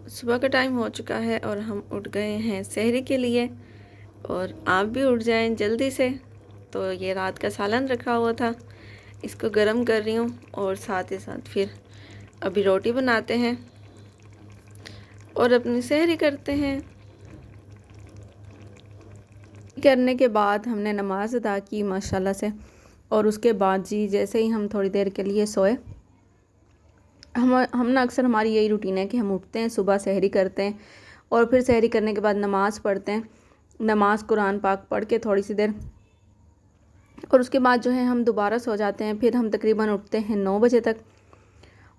सुबह का टाइम हो चुका है और हम उठ गए हैं सहरी के लिए। और आप भी उठ जाएं जल्दी से। तो ये रात का सालन रखा हुआ था, इसको गरम कर रही हूँ और साथ ही साथ फिर अभी रोटी बनाते हैं और अपनी सहरी करते हैं। करने के बाद हमने नमाज अदा की माशाल्लाह से। और उसके बाद जी जैसे ही हम थोड़ी देर के लिए सोए, हम ना अक्सर हमारी यही रूटीन है कि हम उठते हैं, सुबह सहरी करते हैं और फिर सहरी करने के बाद नमाज़ पढ़ते हैं। नमाज कुरान पाक पढ़ के थोड़ी सी देर और उसके बाद जो है हम दोबारा सो जाते हैं। फिर हम तकरीबन उठते हैं 9 बजे तक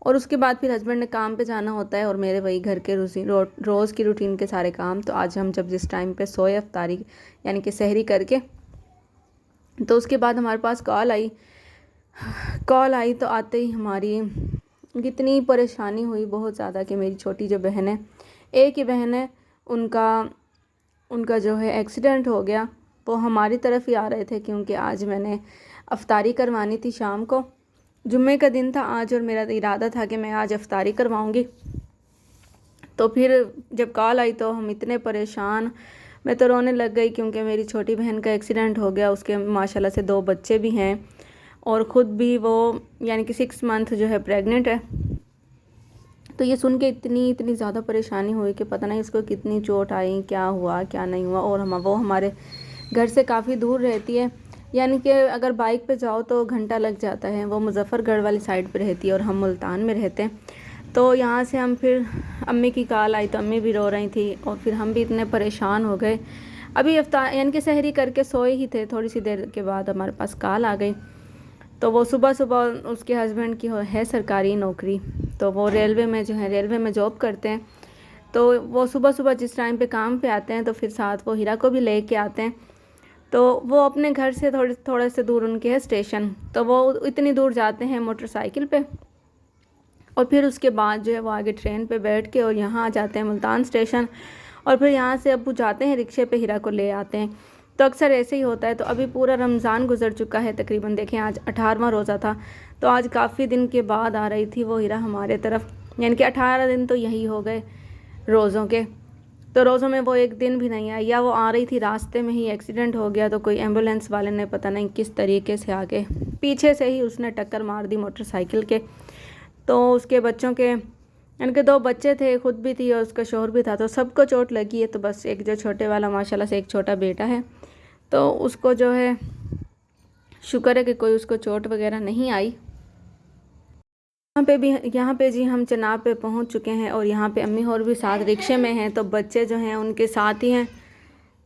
और उसके बाद फिर हस्बैंड ने काम पे जाना होता है और मेरे वही घर के रोज़ की रूटीन के सारे काम। तो आज हम जब जिस टाइम पे सोए अफ्तारी यानी कि सहरी करके, तो उसके बाद हमारे पास कॉल आई तो आते ही हमारी कितनी परेशानी हुई, बहुत ज़्यादा। कि मेरी छोटी जो बहन है, एक ही बहन है, उनका जो है एक्सीडेंट हो गया। वो हमारी तरफ ही आ रहे थे क्योंकि आज मैंने अफ्तारी करवानी थी शाम को। जुम्मे का दिन था आज और मेरा इरादा था कि मैं आज अफ्तारी करवाऊंगी। तो फिर जब कॉल आई तो हम इतने परेशान, मैं तो रोने लग गई क्योंकि मेरी छोटी बहन का एक्सीडेंट हो गया। उसके माशाल्लाह से 2 बच्चे भी हैं और ख़ुद भी वो यानी कि 6 मंथ जो है प्रेग्नेंट है। तो ये सुन के इतनी ज़्यादा परेशानी हुई कि पता नहीं उसको कितनी चोट आई, क्या हुआ क्या नहीं हुआ। और वो हमारे घर से काफ़ी दूर रहती है, यानी कि अगर बाइक पे जाओ तो घंटा लग जाता है। वो मुजफ्फरगढ़ वाली साइड पे रहती है और हम मुल्तान में रहते हैं। तो यहाँ से हम फिर अम्मी की कॉल आई तो अम्मी भी रो रही थी और फिर हम भी इतने परेशान हो गए। अभी अफ्तार यानी कि सहरी करके सोए ही थे, थोड़ी सी देर के बाद हमारे पास कॉल आ गई। तो वो सुबह उसके हस्बैंड की है सरकारी नौकरी, तो वो रेलवे में जॉब करते हैं। तो वो सुबह जिस टाइम पे काम पे आते हैं तो फिर साथ वो हीरा को भी ले के आते हैं। तो वो अपने घर से थोड़े से दूर उनके है स्टेशन, तो वो इतनी दूर जाते हैं मोटरसाइकिल पे और फिर उसके बाद जो है वो आगे ट्रेन पे बैठ के और यहाँ आ जाते हैं मुल्तान स्टेशन। और फिर यहाँ से अब्बू जाते हैं रिक्शे पे, हीरा को ले आते हैं। तो अक्सर ऐसे ही होता है। तो अभी पूरा रमज़ान गुजर चुका है तकरीबन, देखें आज 18वां रोज़ा था। तो आज काफ़ी दिन के बाद आ रही थी वो हीरा हमारे तरफ, यानी कि 18 दिन तो यही हो गए रोज़ों के। तो रोज़ों में वो एक दिन भी नहीं आई, या वो आ रही थी रास्ते में ही एक्सीडेंट हो गया। तो कोई एम्बुलेंस वाले ने पता नहीं किस तरीके से आके पीछे से ही उसने टक्कर मार दी मोटरसाइकिल के। तो उसके बच्चों के यानी कि 2 बच्चे थे, खुद भी थी और उसका शोहर भी था, तो सबको चोट लगी है। तो बस एक जो छोटे वाला माशाल्लाह से एक छोटा बेटा है, तो उसको जो है शुक्र है कि कोई उसको चोट वगैरह नहीं आई। यहाँ पे जी हम चनाब पे पहुँच चुके हैं और यहाँ पे अम्मी और भी साथ रिक्शे में हैं, तो बच्चे जो हैं उनके साथ ही हैं।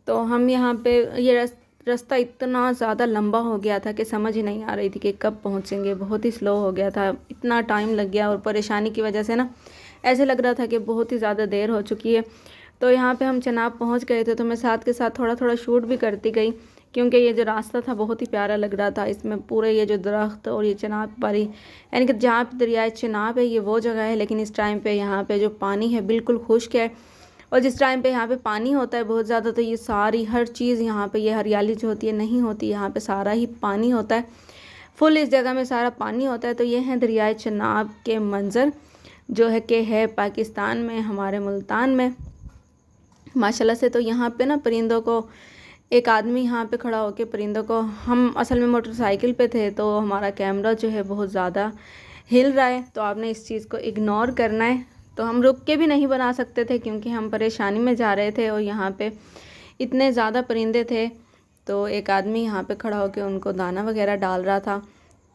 तो हम यहाँ पे ये रास्ता इतना ज़्यादा लंबा हो गया था कि समझ ही नहीं आ रही थी कि कब पहुँचेंगे। बहुत ही स्लो हो गया था, इतना टाइम लग गया और परेशानी की वजह से ना ऐसे लग रहा था कि बहुत ही ज़्यादा देर हो चुकी है। तो यहाँ पे हम चनाब पहुँच गए थे, तो मैं साथ के साथ थोड़ा शूट भी करती गई क्योंकि ये जो रास्ता था बहुत ही प्यारा लग रहा था। इसमें पूरे ये जो दरख्त और ये चनाब वाली यानी कि जहाँ पे दरियाए चनाब है ये वो जगह है, लेकिन इस टाइम पे यहाँ पे जो पानी है बिल्कुल खुश्क है। और जिस टाइम पे यहाँ पे पानी होता है बहुत ज़्यादा, तो ये सारी हर चीज़ यहाँ पे ये हरियाली जो होती है नहीं होती, यहाँ पे सारा ही पानी होता है फुल, इस जगह में सारा पानी होता है। तो ये है दरियाए चनाब के मंज़र जो है कि है पाकिस्तान में, हमारे मुल्तान में माशाल्लाह से। तो यहाँ पे ना परिंदों को, एक आदमी यहाँ पे खड़ा होकर परिंदों को, हम असल में मोटरसाइकिल पे थे तो हमारा कैमरा जो है बहुत ज़्यादा हिल रहा है, तो आपने इस चीज़ को इग्नोर करना है। तो हम रुक के भी नहीं बना सकते थे क्योंकि हम परेशानी में जा रहे थे और यहाँ पे इतने ज़्यादा परिंदे थे। तो एक आदमी यहाँ पे खड़ा होकर उनको दाना वगैरह डाल रहा था,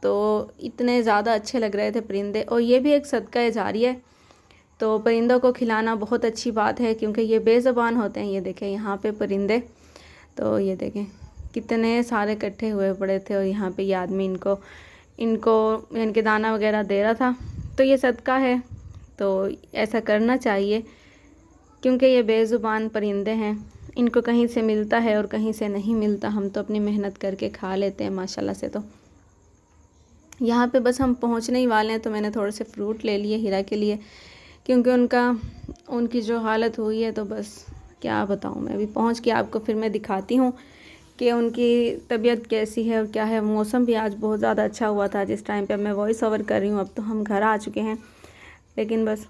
तो इतने ज़्यादा अच्छे लग रहे थे परिंदे। और ये भी एक सदका जारिया है, तो परिंदों को खिलाना बहुत अच्छी बात है क्योंकि ये बेज़ुबान होते हैं। ये देखें यहाँ पे परिंदे, तो ये देखें कितने सारे इकट्ठे हुए पड़े थे और यहाँ पे ये आदमी इनके दाना वगैरह दे रहा था। तो ये सदका है, तो ऐसा करना चाहिए क्योंकि ये बेज़ुबान परिंदे हैं, इनको कहीं से मिलता है और कहीं से नहीं मिलता। हम तो अपनी मेहनत करके खा लेते हैं माशाल्लाह से। तो यहाँ पे बस हम पहुँचने ही वाले हैं, तो मैंने थोड़े से फ्रूट ले लिए हीरा के लिए क्योंकि उनकी जो हालत हुई है, तो बस क्या बताऊँ मैं। अभी पहुँच के आपको फिर मैं दिखाती हूँ कि उनकी तबीयत कैसी है और क्या है। मौसम भी आज बहुत ज़्यादा अच्छा हुआ था जिस टाइम पे मैं वॉइस ओवर कर रही हूँ। अब तो हम घर आ चुके हैं, लेकिन बस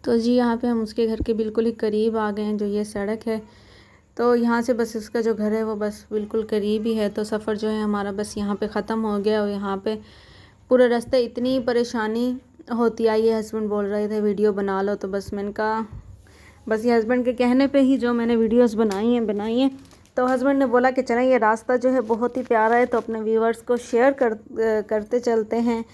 तो जी यहाँ पे हम उसके घर के बिल्कुल ही करीब आ गए हैं, जो ये सड़क है। तो यहाँ से बस इसका जो घर है वो बस बिल्कुल करीब ही है। तो सफ़र जो है हमारा बस यहाँ पे ख़त्म हो गया। और यहाँ पे पूरे रास्ते इतनी परेशानी होती आई है। हस्बैंड बोल रहे थे वीडियो बना लो, तो बस मैंने कहा बस ये हस्बैंड के कहने पे ही जो मैंने वीडियोस बनाई हैं। तो हस्बैंड ने बोला कि चलें, ये रास्ता जो है बहुत ही प्यारा है, तो अपने व्यूवर्स को शेयर करते चलते हैं,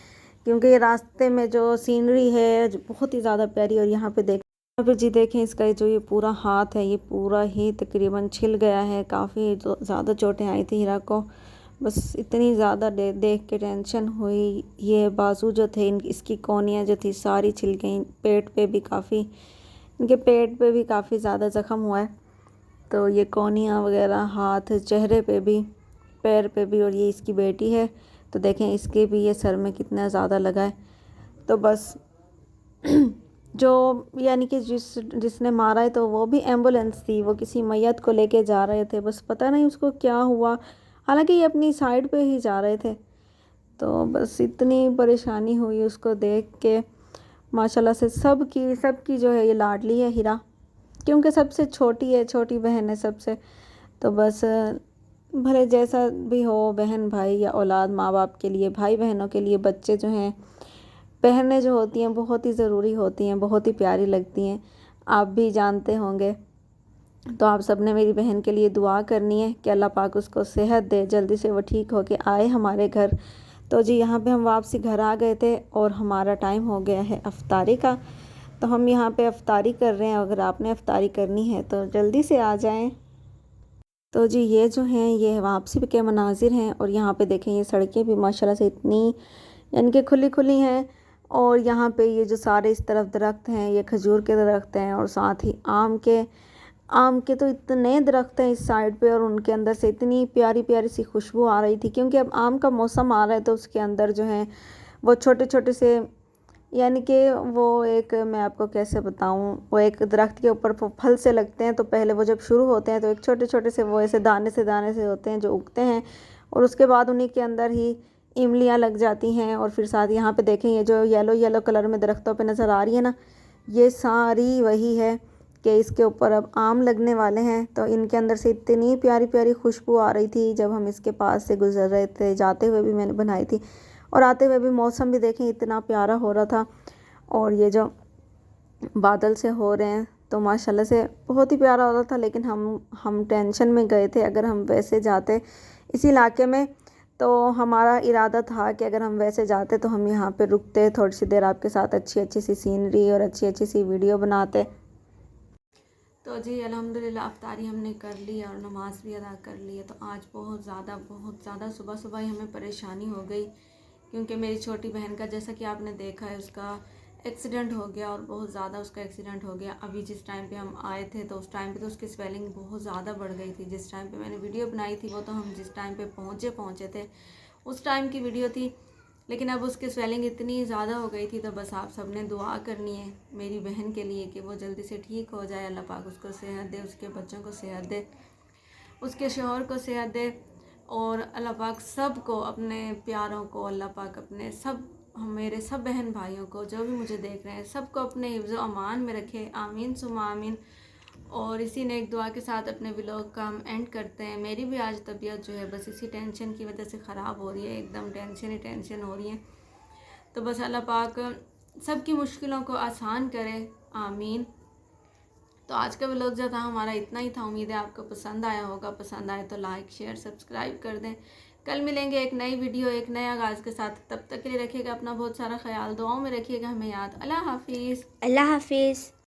क्योंकि ये रास्ते में जो सीनरी है जो बहुत ही ज़्यादा प्यारी। और यहाँ पे जी देखें, इसका जो ये पूरा हाथ है ये पूरा ही तकरीबन छिल गया है। काफ़ी ज़्यादा चोटें आई थी हीरा को। बस इतनी ज़्यादा देख के टेंशन हुई। ये बाजू जो थे इसकी कोनियाँ जो थी सारी छिल गई। इनके पेट पे भी काफ़ी ज़्यादा ज़ख्म हुआ है। तो ये कोनियाँ वगैरह हाथ, चेहरे पे भी, पैर पे भी। और ये इसकी बेटी है, तो देखें इसके भी ये सर में कितना ज़्यादा लगा है। तो बस जो यानी कि जिसने मारा है तो वो भी एम्बुलेंस थी, वो किसी मैयत को लेके जा रहे थे, बस पता नहीं उसको क्या हुआ। हालांकि ये अपनी साइड पे ही जा रहे थे। तो बस इतनी परेशानी हुई उसको देख के। माशाल्लाह से सबकी जो है ये लाडली है हीरा, क्योंकि सबसे छोटी है, छोटी बहन है सबसे। तो बस भले जैसा भी हो, बहन भाई या औलाद, माँ बाप के लिए, भाई बहनों के लिए बच्चे जो हैं, बहनें जो होती हैं बहुत ही ज़रूरी होती हैं, बहुत ही प्यारी लगती हैं। आप भी जानते होंगे। तो आप सब ने मेरी बहन के लिए दुआ करनी है कि अल्लाह पाक उसको सेहत दे, जल्दी से वो ठीक हो के आए हमारे घर। तो जी यहाँ पे हम वापसी घर आ गए थे और हमारा टाइम हो गया है अफ्तारी का। तो हम यहाँ पे अफ्तारी कर रहे हैं। अगर आपने अफ्तारी करनी है तो जल्दी से आ जाएं। तो जी ये जो हैं ये वापसी के मनाजिर हैं। और यहाँ पे देखें ये सड़कें भी माशाल्लाह से इतनी यानी कि खुली हैं। और यहाँ पे ये जो सारे इस तरफ दरख्त हैं, ये खजूर के दरख्त हैं, और साथ ही आम के तो इतने दरख्त हैं इस साइड पे। और उनके अंदर से इतनी प्यारी प्यारी सी खुशबू आ रही थी, क्योंकि अब आम का मौसम आ रहा है। तो उसके अंदर जो है वो छोटे छोटे से, यानी कि वो एक, मैं आपको कैसे बताऊं, वो एक दरख्त के ऊपर फल से लगते हैं। तो पहले वो जब शुरू होते हैं तो एक छोटे छोटे से वो ऐसे दाने से होते हैं जो उगते हैं। और उसके बाद उन्हीं के अंदर ही इमलियाँ लग जाती हैं। और फिर साथ यहाँ पे देखें ये जो येलो कलर में दरख्तों पे नज़र आ रही है ना, ये सारी वही है कि इसके ऊपर अब आम लगने वाले हैं। तो इनके अंदर से इतनी प्यारी प्यारी खुशबू आ रही थी। जब हम इसके पास से गुजर रहे थे, जाते हुए भी मैंने बनाई थी, और आते हुए भी मौसम भी देखें इतना प्यारा हो रहा था। और ये जो बादल से हो रहे हैं तो माशाल्लाह से बहुत ही प्यारा हो रहा था। लेकिन हम टेंशन में गए थे। अगर हम वैसे जाते इस इलाके में, तो हमारा इरादा था कि अगर हम वैसे जाते तो हम यहाँ पे रुकते, थोड़ी सी देर आपके साथ अच्छी सी सीनरी और अच्छी सी वीडियो बनाते। तो जी अल्हम्दुलिल्लाह अफ्तारी हमने कर ली और नमाज़ भी अदा कर ली है। तो आज बहुत ज़्यादा सुबह ही हमें परेशानी हो गई, क्योंकि मेरी छोटी बहन का, जैसा कि आपने देखा है, उसका एक्सीडेंट हो गया और बहुत ज़्यादा उसका एक्सीडेंट हो गया। अभी जिस टाइम पे हम आए थे तो उस टाइम पे तो उसकी स्वेलिंग बहुत ज़्यादा बढ़ गई थी। जिस टाइम पे मैंने वीडियो बनाई थी वो तो हम जिस टाइम पे पहुँचे थे उस टाइम की वीडियो थी। लेकिन अब उसकी स्वेलिंग इतनी ज़्यादा हो गई थी। तो बस आप सब ने दुआ करनी है मेरी बहन के लिए कि वो जल्दी से ठीक हो जाए। अल्लाह पाक उसको सेहत दे, उसके बच्चों को सेहत दे, उसके शौहर को सेहत दे। और अल्लाह पाक सब को, अपने प्यारों को, अल्लाह पाक अपने मेरे सब बहन भाइयों को, जो भी मुझे देख रहे हैं, सबको अपने हिफ्ज़ व अमान में रखे। आमीन सुम्मा आमीन। और इसी नेक दुआ के साथ अपने व्लॉग का हम एंड करते हैं। मेरी भी आज तबीयत जो है बस इसी टेंशन की वजह से ख़राब हो रही है, एकदम टेंशन हो रही है। तो बस अल्लाह पाक सबकी मुश्किलों को आसान करे, आमीन। तो आज का व्लॉग जो था हमारा इतना ही था। उम्मीद है आपको पसंद आया होगा। पसंद आए तो लाइक शेयर सब्सक्राइब कर दें। कल मिलेंगे एक नई वीडियो, एक नए आगाज़ के साथ। तब तक के लिए रखिएगा अपना बहुत सारा ख्याल, दुआओं में रखिएगा हमें याद। अल्लाह हाफिज़। अल्लाह हाफिज़।